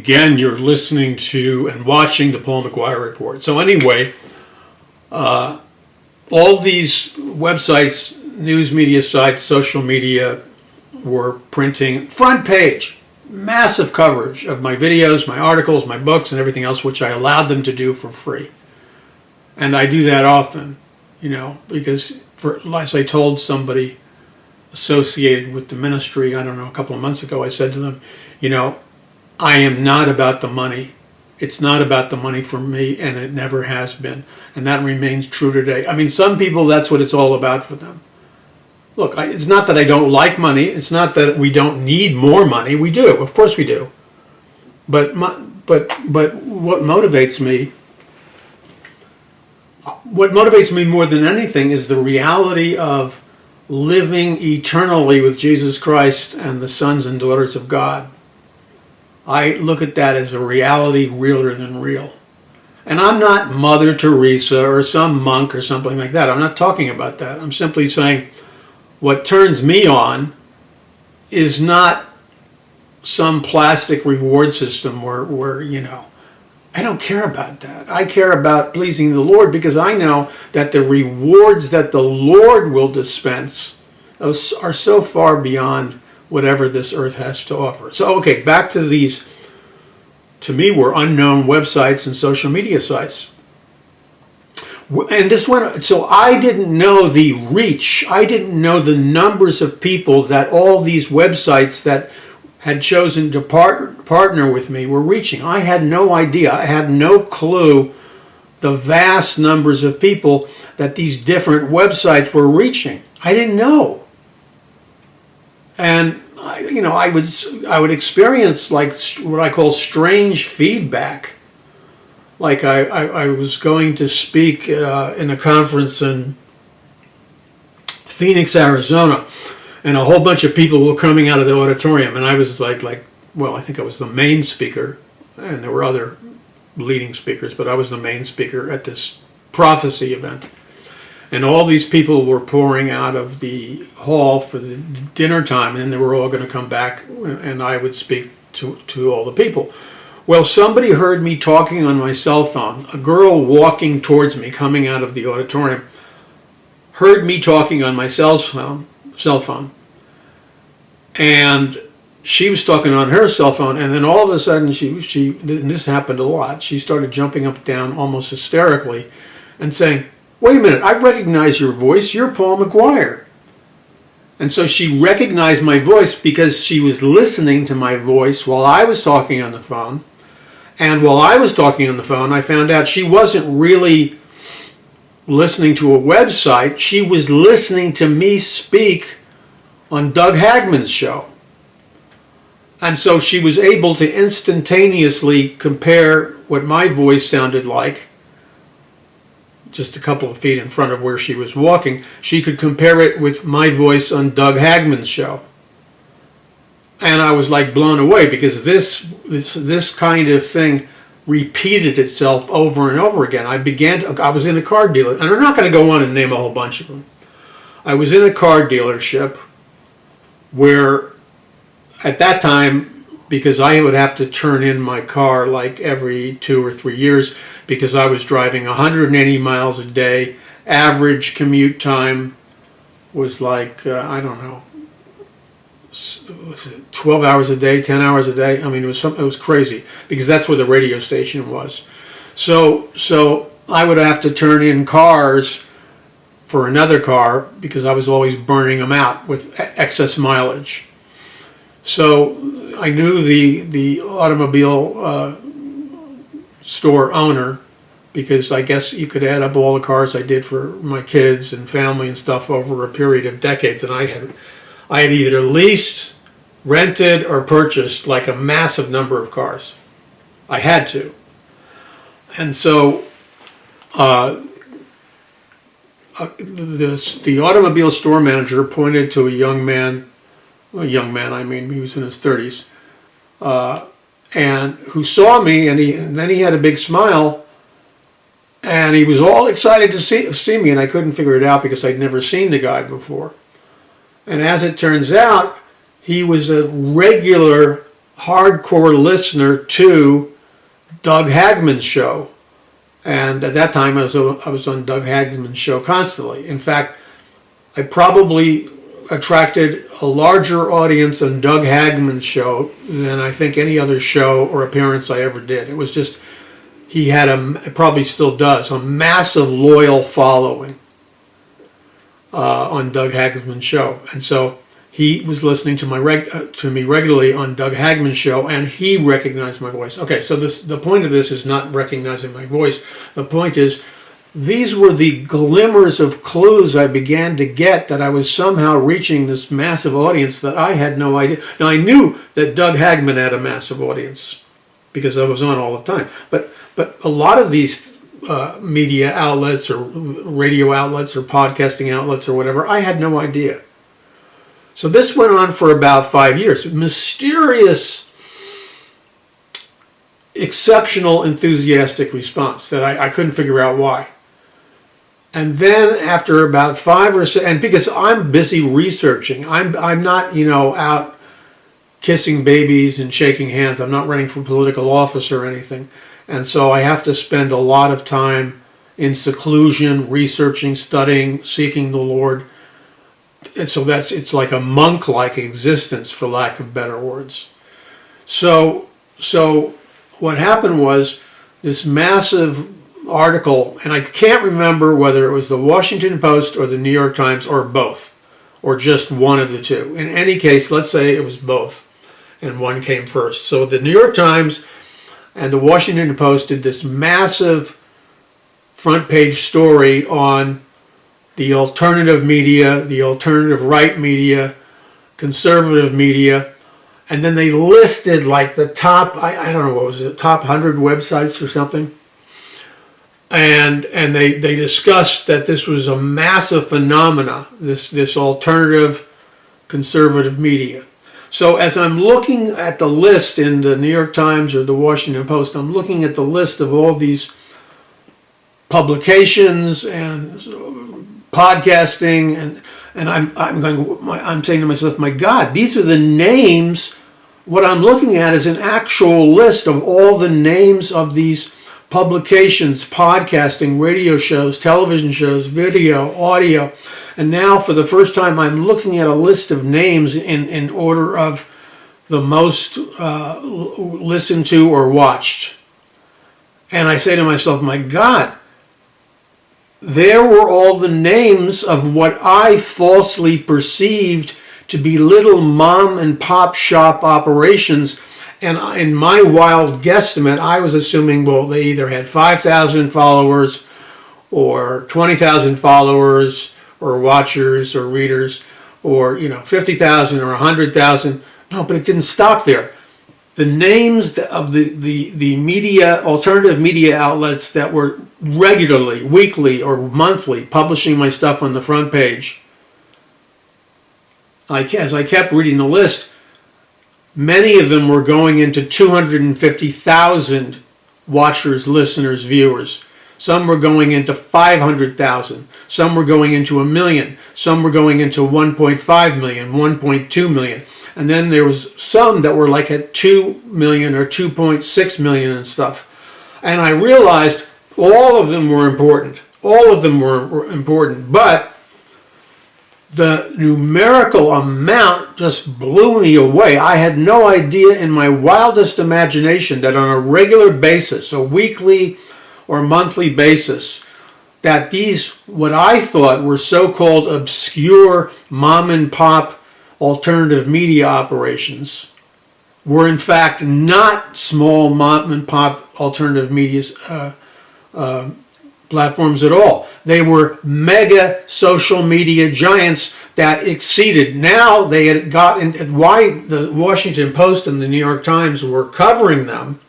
again, you're listening to and watching the Paul McGUIRE Report. So anyway, all these websites, news media sites, social media were printing front page, massive coverage of my videos, my articles, my books, and everything else, which I allowed them to do for free. And I do that often, you know, because as I told somebody associated with the ministry, I don't know, a couple of months ago, I said to them, you know, I am not about the money. It's not about the money for me, and it never has been. And that remains true today. I mean, some people, that's what it's all about for them. Look, it's not that I don't like money. It's not that we don't need more money. We do. Of course we do. But what motivates me, more than anything is the reality of living eternally with Jesus Christ and the sons and daughters of God. I look at that as a reality realer than real. And I'm not Mother Teresa or some monk or something like that. I'm not talking about that. I'm simply saying what turns me on is not some plastic reward system where you know, I don't care about that. I care about pleasing the Lord, because I know that the rewards that the Lord will dispense are so far beyond whatever this earth has to offer. So, okay, back to these, to me, were unknown websites and social media sites. And this one, so I didn't know the reach. I didn't know the numbers of people that all these websites that had chosen to partner with me were reaching. I had no idea. I had no clue the vast numbers of people that these different websites were reaching. I didn't know. And you know, I would experience like what I call strange feedback. Like I was going to speak in a conference in Phoenix, Arizona, and a whole bunch of people were coming out of the auditorium, and I was well, I think I was the main speaker, and there were other leading speakers, but I was the main speaker at this prophecy event. And all these people were pouring out of the hall for the dinner time, and then they were all going to come back, and I would speak to all the people. Well, somebody heard me talking on my cell phone. A girl walking towards me, coming out of the auditorium, heard me talking on my cell phone. And she was talking on her cell phone, and then all of a sudden, and this happened a lot, she started jumping up and down almost hysterically and saying, "Wait a minute, I recognize your voice. You're Paul McGUIRE." And so she recognized my voice because she was listening to my voice while I was talking on the phone. And while I was talking on the phone, I found out she wasn't really listening to a website. She was listening to me speak on Doug Hagman's show. And so she was able to instantaneously compare what my voice sounded like just a couple of feet in front of where she was walking. She could compare it with my voice on Doug Hagman's show. And I was like blown away, because this kind of thing repeated itself over and over again. I was in a car dealer, and I'm not going to go on and name a whole bunch of them. I was in a car dealership where at that time, because I would have to turn in my car like every 2 or 3 years, because I was driving 180 miles a day. Average commute time was like, I don't know, was it 12 hours a day, 10 hours a day? I mean, it was crazy, because that's where the radio station was. So I would have to turn in cars for another car, because I was always burning them out with excess mileage. So I knew the automobile store owner, because I guess you could add up all the cars I did for my kids and family and stuff over a period of decades, and I had either leased, rented, or purchased like a massive number of cars. I had to. And so the automobile store manager pointed to a young man, I mean, he was in his 30s, and who saw me, and then he had a big smile, and he was all excited to see me, and I couldn't figure it out because I'd never seen the guy before. And as it turns out, he was a regular hardcore listener to Doug Hagman's show. And at that time, I was on Doug Hagman's show constantly. In fact, I probably attracted a larger audience on Doug Hagman's show than I think any other show or appearance I ever did. It was just, he had probably still does, a massive loyal following on Doug Hagman's show. And so he was listening to me regularly on Doug Hagman's show, and he recognized my voice. Okay, so the point of this is not recognizing my voice. The point is, these were the glimmers of clues I began to get that I was somehow reaching this massive audience that I had no idea. Now, I knew that Doug Hagman had a massive audience because I was on all the time. But a lot of these media outlets or radio outlets or podcasting outlets or whatever, I had no idea. So this went on for about 5 years. Mysterious, exceptional, enthusiastic response that I couldn't figure out why. And then after about 5 or 6, and because I'm busy researching, I'm not, out kissing babies and shaking hands. I'm not running for political office or anything. And so I have to spend a lot of time in seclusion, researching, studying, seeking the Lord. And so it's like a monk-like existence, for lack of better words. So what happened was this massive article, and I can't remember whether it was the Washington Post or the New York Times or both, or just one of the two. In any case, let's say it was both, and one came first. So the New York Times and the Washington Post did this massive front page story on the alternative media, the alternative right media, conservative media, and then they listed like the top, I don't know, what was it, top 100 websites or something? And they discussed that this was a massive phenomena, this alternative conservative media. So as I'm looking at the list in the New York Times or the Washington Post, I'm looking at the list of all these publications and podcasting, and I'm saying to myself, my God, these are the names. What I'm looking at is an actual list of all the names of these publications, podcasting, radio shows, television shows, video, audio. And now for the first time I'm looking at a list of names in order of the most listened to or watched. And I say to myself, my God, there were all the names of what I falsely perceived to be little mom and pop shop operations. And in my wild guesstimate, I was assuming, well, they either had 5,000 followers or 20,000 followers or watchers or readers or, 50,000 or 100,000. No, but it didn't stop there. The names of the media, alternative media outlets that were regularly, weekly or monthly publishing my stuff on the front page, as I kept reading the list, many of them were going into 250,000 watchers, listeners, viewers. Some were going into 500,000. Some were going into 1 million. Some were going into 1.5 million, 1.2 million. And then there was some that were like at 2 million or 2.6 million and stuff. And I realized all of them were important. All of them were important. But the numerical amount just blew me away. I had no idea in my wildest imagination that on a regular basis, a weekly or monthly basis, that these, what I thought were so-called obscure mom and pop alternative media operations were in fact not small mom and pop alternative media platforms at all. They were mega social media giants that exceeded. Now they had gotten, why the Washington Post and the New York Times were covering them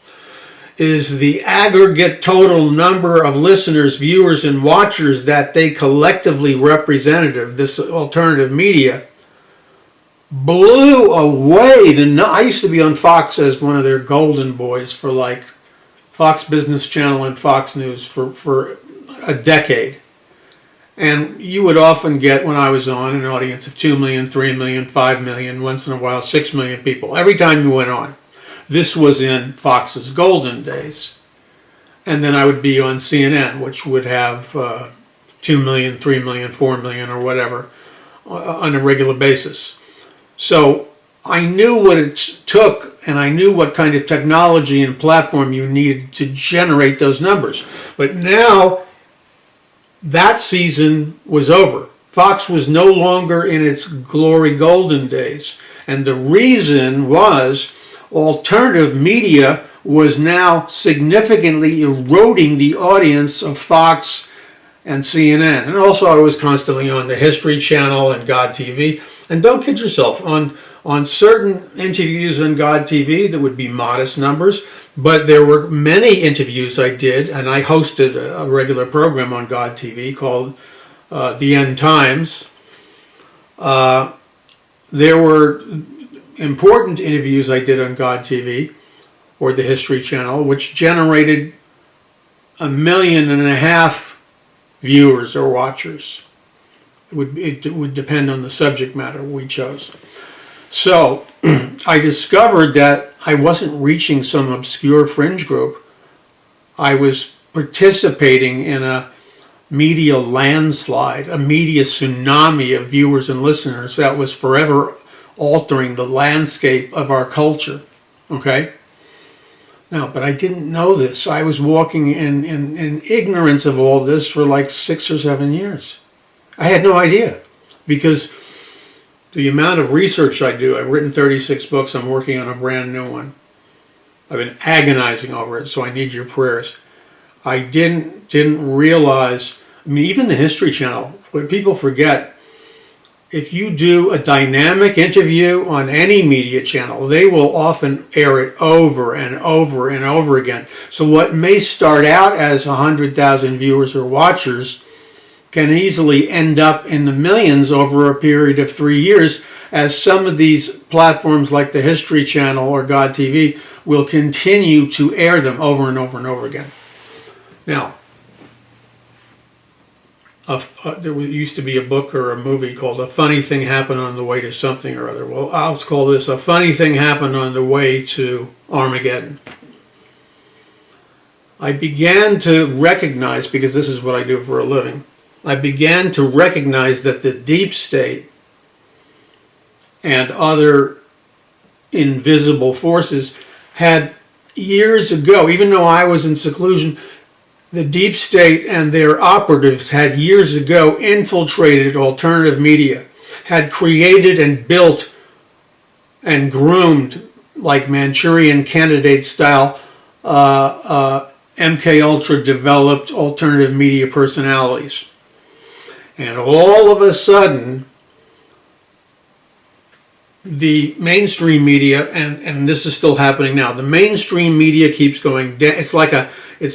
is the aggregate total number of listeners, viewers, and watchers that they collectively represented, this alternative media, blew away I used to be on Fox as one of their golden boys for like Fox Business Channel and Fox News for a decade. And you would often get, when I was on, an audience of 2 million, 3 million, 5 million, once in a while 6 million people, every time you went on. This was in Fox's golden days. And then I would be on CNN, which would have 2 million, 3 million, 4 million, or whatever on a regular basis. So I knew what it took, and I knew what kind of technology and platform you needed to generate those numbers. But now that season was over. Fox was no longer in its glory golden days. And the reason was alternative media was now significantly eroding the audience of Fox and CNN. And also I was constantly on the History Channel and God TV. And don't kid yourself, on certain interviews on God TV, there would be modest numbers, but there were many interviews I did, and I hosted a regular program on God TV called The End Times. There were important interviews I did on God TV or the History Channel, which generated 1.5 million viewers or watchers. It would depend on the subject matter we chose. So I discovered that I wasn't reaching some obscure fringe group. I was participating in a media landslide, a media tsunami of viewers and listeners that was forever altering the landscape of our culture. Okay? Now, but I didn't know this. I was walking in ignorance of all this for like 6 or 7 years. I had no idea, because the amount of research I do, I've written 36 books, I'm working on a brand new one. I've been agonizing over it, so I need your prayers. I didn't realize, I mean, even the History Channel, what people forget, if you do a dynamic interview on any media channel, they will often air it over and over and over again. So what may start out as 100,000 viewers or watchers can easily end up in the millions over a period of 3 years, as some of these platforms like the History Channel or God TV will continue to air them over and over and over again. Now, there used to be a book or a movie called A Funny Thing Happened on the Way to Something or Other. Well, I'll call this A Funny Thing Happened on the Way to Armageddon. I began to recognize, because this is what I do for a living, I began to recognize that the deep state and other invisible forces had years ago, even though I was in seclusion, the deep state and their operatives had years ago infiltrated alternative media, had created and built and groomed, like Manchurian candidate style, MK Ultra developed alternative media personalities. And all of a sudden, the mainstream media, and this is still happening now, the mainstream media keeps going down. It's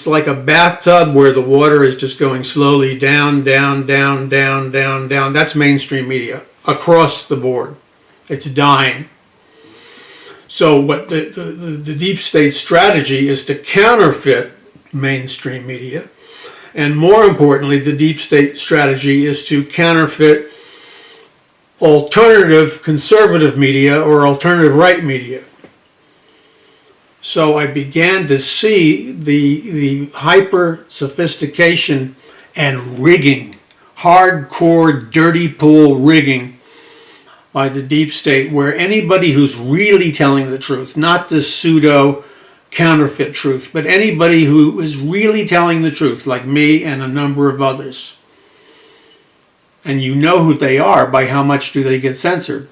like a bathtub where the water is just going slowly down, down, down, down, down, down. That's mainstream media across the board. It's dying. So what the deep state strategy is to counterfeit mainstream media. And more importantly, the deep state strategy is to counterfeit alternative conservative media or alternative right media. So I began to see the hyper sophistication and rigging, hardcore dirty pool rigging by the deep state, where anybody who's really telling the truth, not the pseudo counterfeit truth, but anybody who is really telling the truth, like me and a number of others. And you know who they are by how much do they get censored.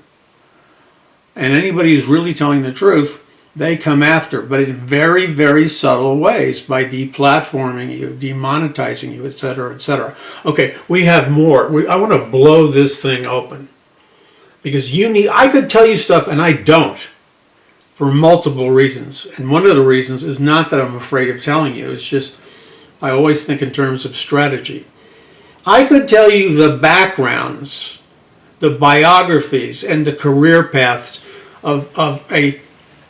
And anybody who's really telling the truth, they come after, but in very, very subtle ways, by deplatforming you, demonetizing you, etc., etc. Okay, we have more. I want to blow this thing open, because I could tell you stuff and I don't, for multiple reasons. And one of the reasons is not that I'm afraid of telling you, it's just I always think in terms of strategy. I could tell you the backgrounds, the biographies, and the career paths of a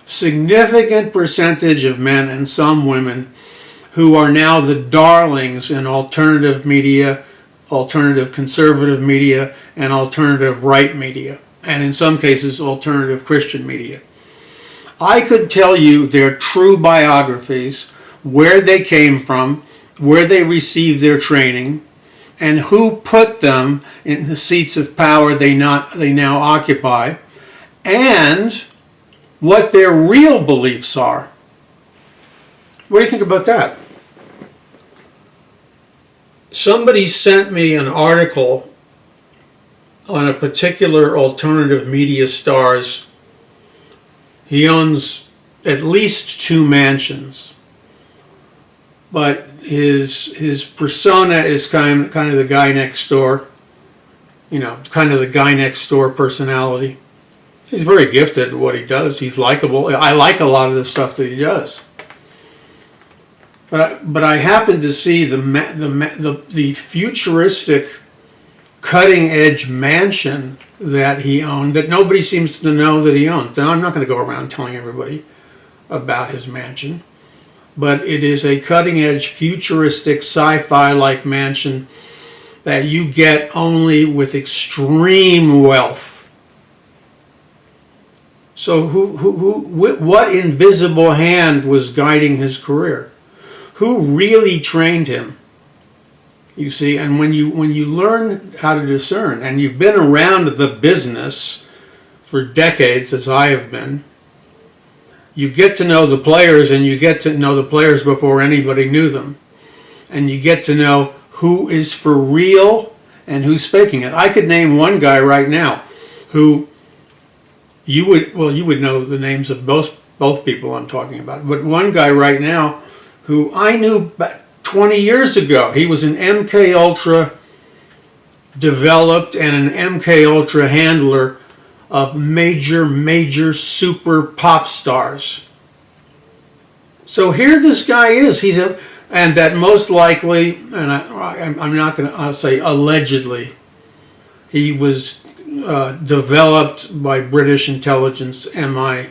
significant percentage of men and some women who are now the darlings in alternative media, alternative conservative media, and alternative right media, and in some cases alternative Christian media. I could tell you their true biographies, where they came from, where they received their training, and who put them in the seats of power they now occupy, and what their real beliefs are. What do you think about that? Somebody sent me an article on a particular alternative media star's. He owns at least 2 mansions, but his persona is kind of the guy next door, kind of the guy next door personality. He's very gifted at what he does. He's likable. I like a lot of the stuff that he does. But I happened to see the futuristic, cutting-edge mansion that he owned that nobody seems to know that he owned. Now, I'm not going to go around telling everybody about his mansion, but it is a cutting-edge, futuristic, sci-fi-like mansion that you get only with extreme wealth. So what invisible hand was guiding his career? Who really trained him? You see, and when you learn how to discern, and you've been around the business for decades, as I have been, you get to know the players, and you get to know the players before anybody knew them. And you get to know who is for real and who's faking it. I could name one guy right now who you would know the names of both people I'm talking about. But one guy right now who I knew 20 years ago. He was an MK Ultra developed and an MK Ultra handler of major super pop stars. So here this guy is. And that most likely, and I'm not going to, I'll say allegedly, he was developed by British intelligence MI5.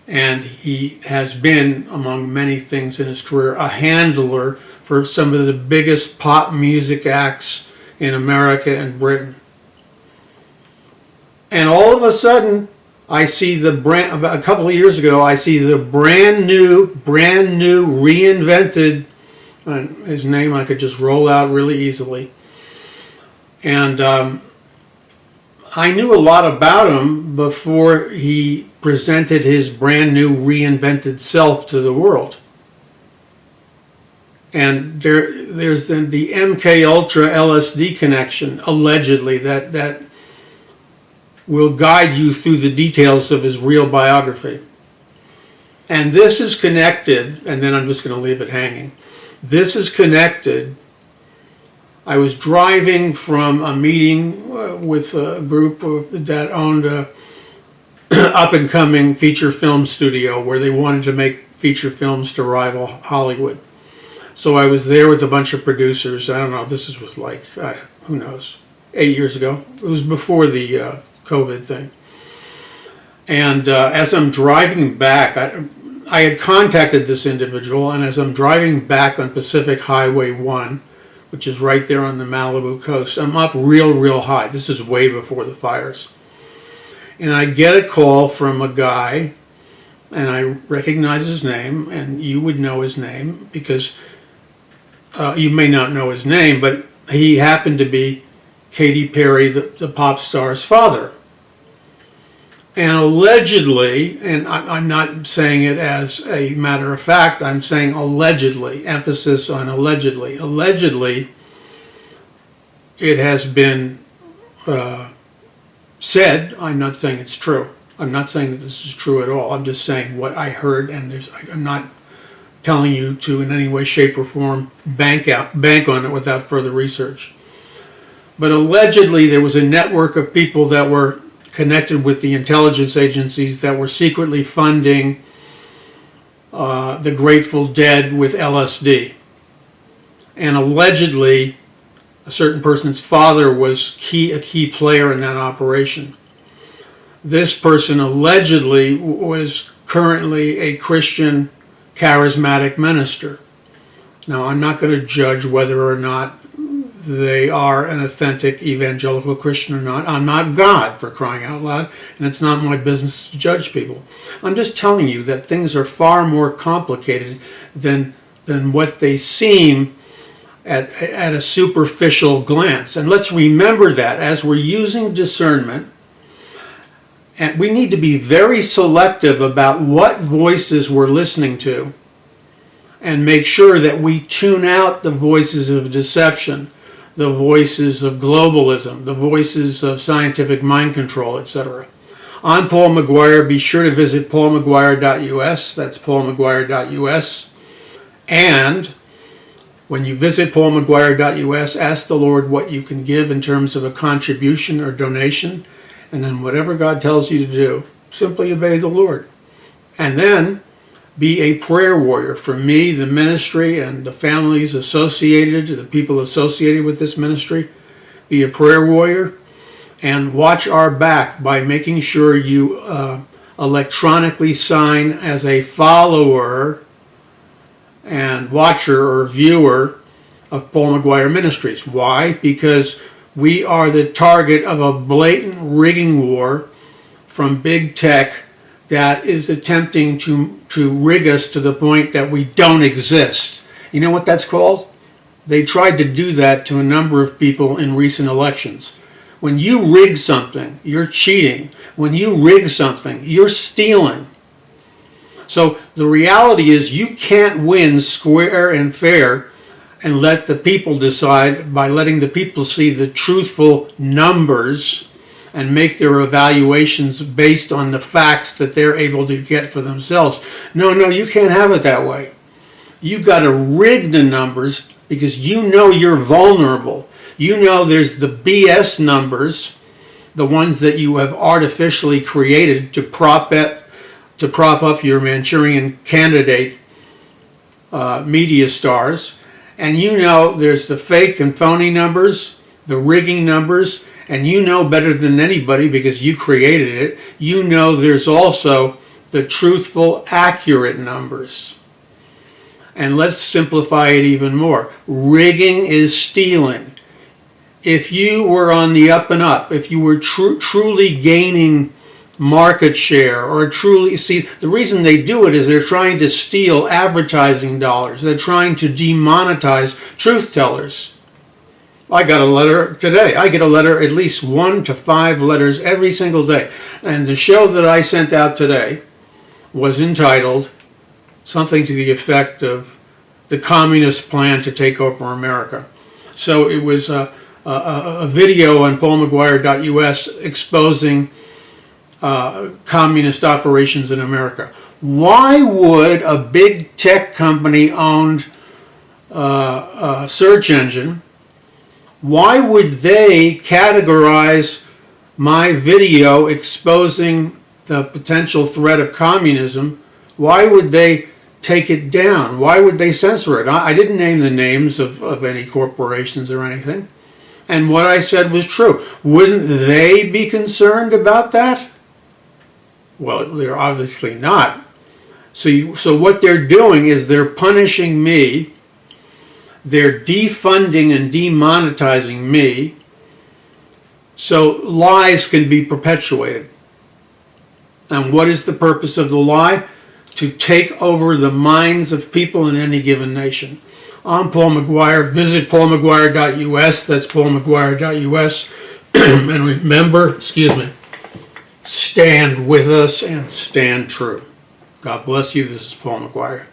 And he has been, among many things in his career, a handler for some of the biggest pop music acts in America and Britain. And all of a sudden, I see about a couple of years ago, I see the brand new, reinvented, his name I could just roll out really easily. And I knew a lot about him before he presented his brand new, reinvented self to the world. And there's then the MK Ultra LSD connection, allegedly, that will guide you through the details of his real biography. And this is connected, and then I'm just going to leave it hanging. This is connected. I was driving from a meeting with a group that owned a up-and-coming feature film studio where they wanted to make feature films to rival Hollywood. So I was there with a bunch of producers. I don't know, this was like, who knows, 8 years ago. It was before the COVID thing. And as I'm driving back, I had contacted this individual, and as I'm driving back on Pacific Highway 1, which is right there on the Malibu coast, I'm up real high. This is way before the fires. And I get a call from a guy, and I recognize his name, and you would know his name because you may not know his name, but he happened to be Katy Perry, the pop star's father. And allegedly, and I'm not saying it as a matter of fact, I'm saying allegedly, emphasis on allegedly. Allegedly, it has been said, I'm not saying it's true. I'm not saying that this is true at all. I'm just saying what I heard, and I'm not telling you to in any way, shape, or form bank on it without further research. But allegedly, there was a network of people that were connected with the intelligence agencies that were secretly funding the Grateful Dead with LSD. And allegedly, a certain person's father was a key player in that operation. This person allegedly was currently a Christian charismatic minister. Now, I'm not going to judge whether or not they are an authentic evangelical Christian or not. I'm not God, for crying out loud, and it's not my business to judge people. I'm just telling you that things are far more complicated than what they seem at a superficial glance. And let's remember that as we're using discernment, and we need to be very selective about what voices we're listening to and make sure that we tune out the voices of deception, the voices of globalism, the voices of scientific mind control, etc. I'm Paul McGuire. Be sure to visit paulmcguire.us. That's paulmcguire.us. And when you visit paulmcguire.us, ask the Lord what you can give in terms of a contribution or donation. And then whatever God tells you to do, simply obey the Lord. And then be a prayer warrior for me, the ministry, and the families associated, the people associated with this ministry. Be a prayer warrior and watch our back by making sure you electronically sign as a follower and watcher or viewer of Paul McGuire Ministries. Why? Because we are the target of a blatant rigging war from big tech that is attempting to rig us to the point that we don't exist. You know what that's called? They tried to do that to a number of people in recent elections. When you rig something, you're cheating. When you rig something, you're stealing. So the reality is you can't win square and fair and let the people decide by letting the people see the truthful numbers and make their evaluations based on the facts that they're able to get for themselves. No, you can't have it that way. You've got to rig the numbers because you know you're vulnerable. You know there's the BS numbers, the ones that you have artificially created to prop up your Manchurian candidate media stars. And you know there's the fake and phony numbers, the rigging numbers, and you know better than anybody because you created it. You know there's also the truthful, accurate numbers. And let's simplify it even more. Rigging is stealing. If you were on the up and up, if you were truly gaining market share or truly, see, the reason they do it is they're trying to steal advertising dollars. They're trying to demonetize truth tellers. I got a letter today. I get a letter, at least 1 to 5 letters every single day. And the show that I sent out today was entitled something to the effect of the communist plan to take over America. So it was a video on paulmcguire.us exposing communist operations in America. Why would a big tech company owned search engine, why would they categorize my video exposing the potential threat of communism? Why would they take it down? Why would they censor it? I didn't name the names of any corporations or anything. And what I said was true. Wouldn't they be concerned about that? Well, they're obviously not. So what they're doing is they're punishing me. They're defunding and demonetizing me so lies can be perpetuated. And what is the purpose of the lie? To take over the minds of people in any given nation. I'm Paul McGuire. Visit paulmcguire.us. That's paulmcguire.us. And remember, stand with us and stand true. God bless you. This is Paul McGuire.